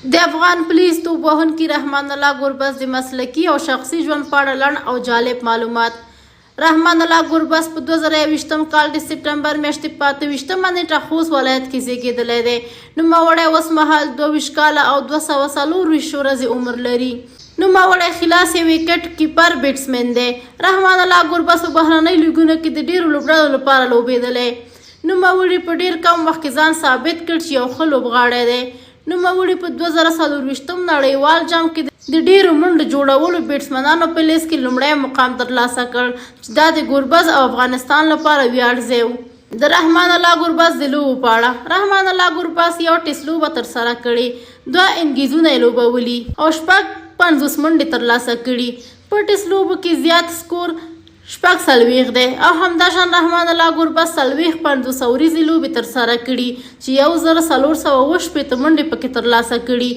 د افغان پولیس توپ وهونکي رحمان الله ګربز د مسلکي او شخصي ژوند په اړه لنډ او جالب معلومات. رحمان الله ګربز په 2021 کال د سپټمبر میاشتې په 28 نیټه خوست ولایت کې زیږېدلی دی. نوموړی اوس مهال 22 کاله او 224 ورځې عمر لري. نوموړی خلاص وکټ کیپر بیټسمن دی. رحمان الله ګربز په بهرنۍ لیګونو کې د ډېرو لوبډلو لپاره لوبېدلی. نوموړي په ډېر کم وخت کې ځان ثابت کړ چې یو ښه لوبغاړی دی. نوموړي په 2024 نړیوال جام کې د ډېرو منډو جوړولو بیټسمنانو په لیست کې لومړی مقام ترلاسه کړ چې دا د ګربز او افغانستان لپاره ویاړ ځای و. د رحمان الله ګربز د لوبو په اړه: رحمان الله ګربز یو ټیسټ لوبه ترسره کړې، 2 انګیزونه یې لوبولي او 50 منډې ترلاسه کړي. په ټیسټ لوبو کې زیات سکور 40 دی او همداشان رحمان الله ګربز 50 ورځې لوبې ترسره کړي چې 1480 منډې پکې ترلاسه کړي.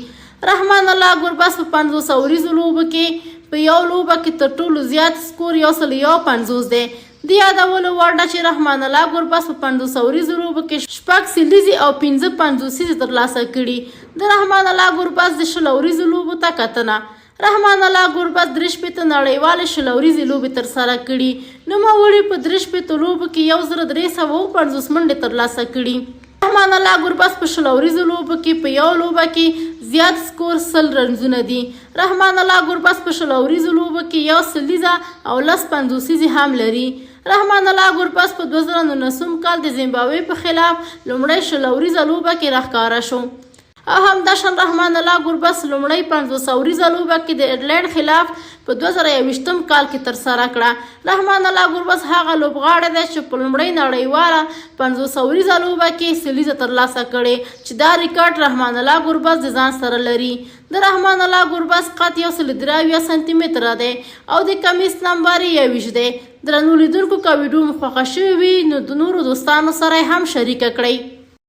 رحمان الله ګربز په 50 ورځو لوبو کې په یو لوبه کې تر ټولو زیات سکور 151 دی. د یادولو وړ ده چې رحمان الله ګربز په 50 ورځو لوبو کې 6 سیلیزې او 55 ترلاسه کړي. د رحمان الله ګربز د 20 ورځو لوبو ته کتنه: رحمان الله ګربز 3 نړیوالې 20 ورځې لوبې ترسره کړي. نوموړي په 3 لوبو کې 1350 منډې ترلاسه کړي. رحمان الله ګربز په 20 ورځو لوبو کې په یو لوبه کې زیات سکور 100 رنزونه دي. رحمان الله ګربز په 20 ورځو لوبو کې 1 سلیزه او 50 هم لري. رحمان الله ګربز په 2019 کال د زیمبابوې په خلاف لومړی 20 ورځه لوبه کې راښکاره شو. او همداشان رحمان الله ګربز لومړی 50 ورځه لوبه کې د ایرلینډ خلاف په 2021 کال کې ترسره کړه. رحمان الله ګربز هغه لوبغاړی دی چې په لومړۍ نړیواله 50 ورځه لوبه کې سلیزه ترلاسه کړې چې دا ریکارډ رحمان الله ګربز د ځان سره لري. د رحمان الله ګربز قد 1.83 سانتي متره دی او د کمیس نمبر 21 دی. درنو لیدونکو که ویډیو مو خوښه شوې وي نو د نورو دوستانو سره هم شریکه کړئ.